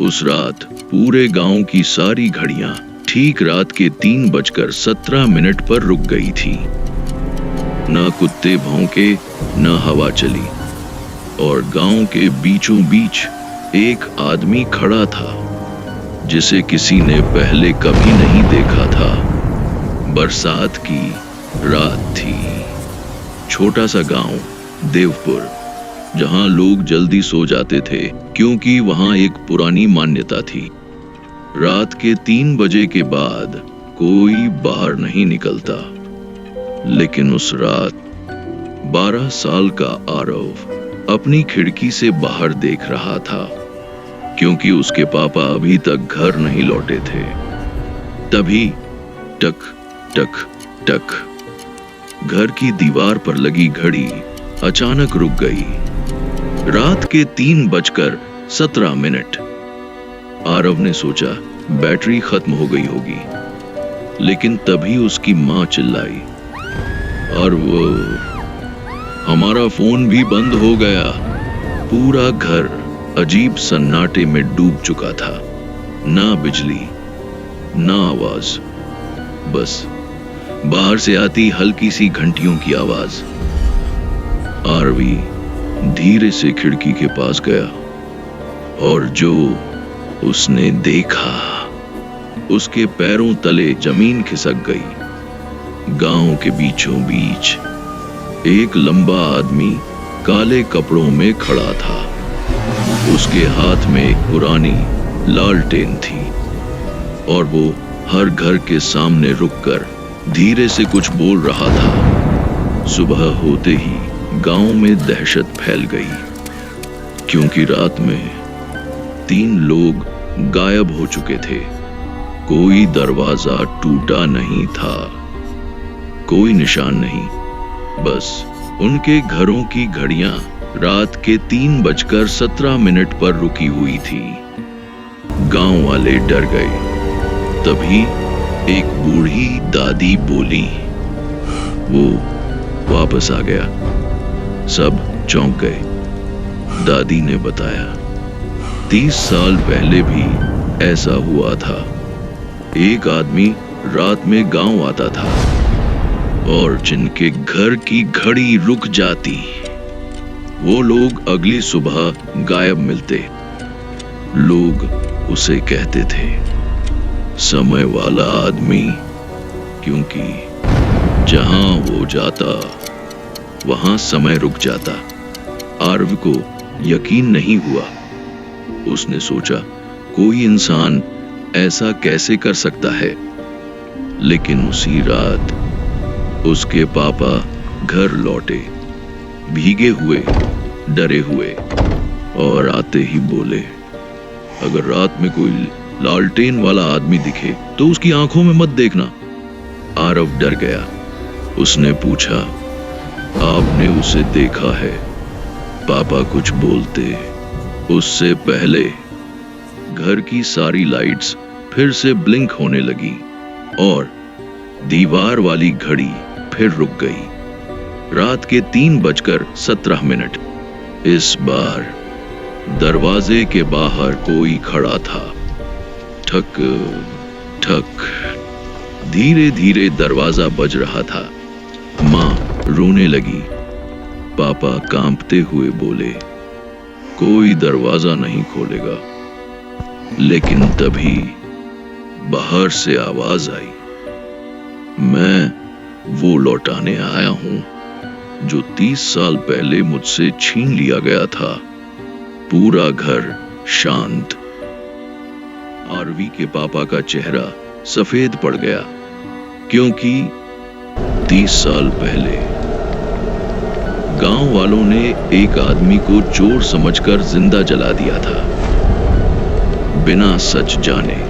उस रात पूरे गांव की सारी घड़ियां ठीक रात के 3:17 पर रुक गई थी। ना कुत्ते भौंके, ना हवा चली, और गांव के बीचों बीच एक आदमी खड़ा था जिसे किसी ने पहले कभी नहीं देखा था। बरसात की रात थी। छोटा सा गांव देवपुर, जहां लोग जल्दी सो जाते थे क्योंकि वहां एक पुरानी मान्यता थी। रात के 3 बजे के बाद कोई बाहर नहीं निकलता। लेकिन उस रात 12 साल का आरव अपनी खिड़की से बाहर देख रहा था, क्योंकि उसके पापा अभी तक घर नहीं लौटे थे। तभी टक टक टक, घर की दीवार पर लगी घड़ी अचानक रुक गई। रात के 3:17। आरव ने सोचा बैटरी खत्म हो गई होगी, लेकिन तभी उसकी मां चिल्लाई, और वो हमारा फोन भी बंद हो गया। पूरा घर अजीब सन्नाटे में डूब चुका था। ना बिजली, ना आवाज, बस बाहर से आती हल्की सी घंटियों की आवाज। आरवी धीरे से खिड़की के पास गया, और जो उसने देखा, उसके पैरों तले जमीन खिसक गई। गांव के बीचों बीच एक लंबा आदमी काले कपड़ों में खड़ा था। उसके हाथ में एक पुरानी लालटेन थी, और वो हर घर के सामने रुककर धीरे से कुछ बोल रहा था। सुबह होते ही गांव में दहशत फैल गई, क्योंकि रात में 3 लोग गायब हो चुके थे। कोई दरवाजा टूटा नहीं था, कोई निशान नहीं, बस उनके घरों की घड़ियां रात के 3:17 पर रुकी हुई थी। गांव वाले डर गए। तभी एक बूढ़ी दादी बोली। वो वापस आ गया। सब चौंक गए। दादी ने बताया, 30 साल पहले भी ऐसा हुआ था। एक आदमी रात में गांव आता था, और जिनके घर की घड़ी रुक जाती, वो लोग अगली सुबह गायब मिलते। लोग उसे कहते थे समय वाला आदमी, क्योंकि जहां वो जाता वहां समय रुक जाता। आरव को यकीन नहीं हुआ। उसने सोचा कोई इंसान ऐसा कैसे कर सकता है। लेकिन उसी रात उसके पापा घर लौटे, भीगे हुए, डरे हुए, और आते ही बोले, अगर रात में कोई लालटेन वाला आदमी दिखे तो उसकी आंखों में मत देखना। आरव डर गया। उसने पूछा, आपने उसे देखा है? पापा कुछ बोलते। उससे पहले घर की सारी लाइट्स फिर से ब्लिंक होने लगी, और दीवार वाली घड़ी फिर रुक गई। रात के 3:17। इस बार दरवाजे के बाहर कोई खड़ा था। ठक ठक, धीरे धीरे दरवाजा बज रहा था। मां रोने लगी। पापा कांपते हुए बोले, कोई दरवाजा नहीं खोलेगा। लेकिन तभी बाहर से आवाज आई, मैं वो लौटाने आया हूं जो 30 साल पहले मुझसे छीन लिया गया था। पूरा घर शांत। आरवी के पापा का चेहरा सफेद पड़ गया, क्योंकि 30 साल पहले गांव वालों ने एक आदमी को चोर समझकर जिंदा जला दिया था, बिना सच जाने।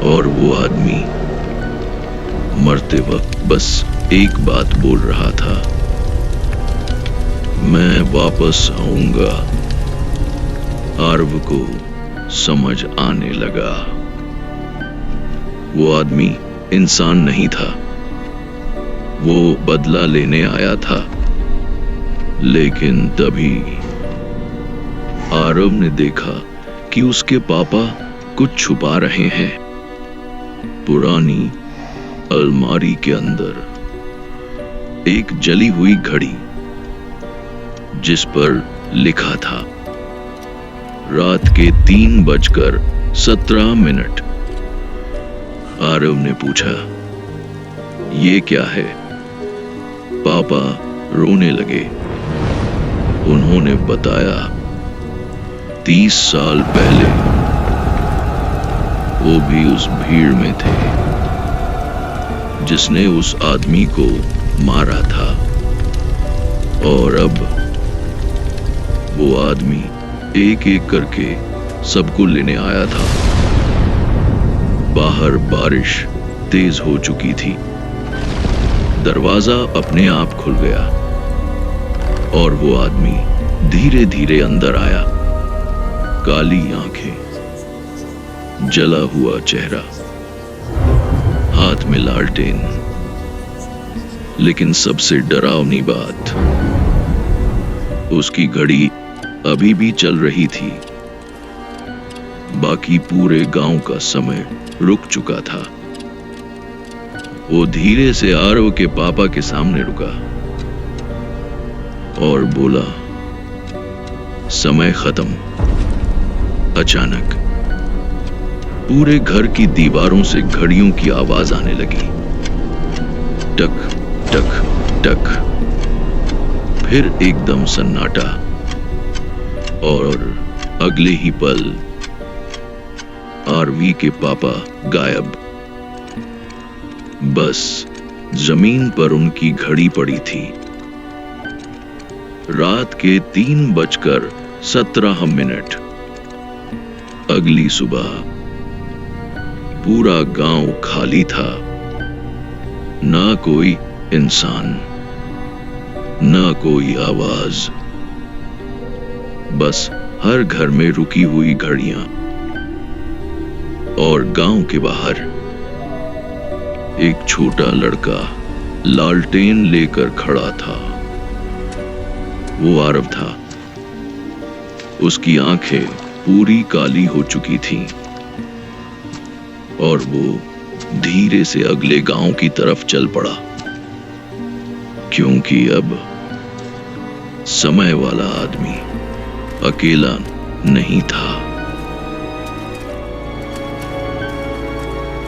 और वो आदमी मरते वक्त बस एक बात बोल रहा था, मैं वापस आऊंगा। आरव को समझ आने लगा, वो आदमी इंसान नहीं था, वो बदला लेने आया था। लेकिन तभी आरव ने देखा कि उसके पापा कुछ छुपा रहे हैं। पुरानी अलमारी के अंदर एक जली हुई घड़ी, जिस पर लिखा था रात के 3:17। आरव ने पूछा, ये क्या है? पापा रोने लगे। उन्होंने बताया, 30 साल पहले वो भी उस भीड़ में थे जिसने उस आदमी को मारा था, और अब वो आदमी एक एक करके सबको लेने आया था। बाहर बारिश तेज हो चुकी थी। दरवाजा अपने आप खुल गया और वो आदमी धीरे धीरे अंदर आया। काली आंखें, जला हुआ चेहरा, हाथ में लालटेन। लेकिन सबसे डरावनी बात, उसकी घड़ी अभी भी चल रही थी। बाकी पूरे गांव का समय रुक चुका था। वो धीरे से आरव के पापा के सामने रुका और बोला, समय खत्म। अचानक पूरे घर की दीवारों से घड़ियों की आवाज आने लगी। टक टक टक। फिर एकदम सन्नाटा, और अगले ही पल आरवी के पापा गायब। बस जमीन पर उनकी घड़ी पड़ी थी। रात के 3:17। अगली सुबह पूरा गांव खाली था। ना कोई इंसान, ना कोई आवाज, बस हर घर में रुकी हुई घड़ियां। और गांव के बाहर एक छोटा लड़का लालटेन लेकर खड़ा था। वो आरव था। उसकी आंखें पूरी काली हो चुकी थीं और वो धीरे से अगले गांव की तरफ चल पड़ा, क्योंकि अब समय वाला आदमी अकेला नहीं था।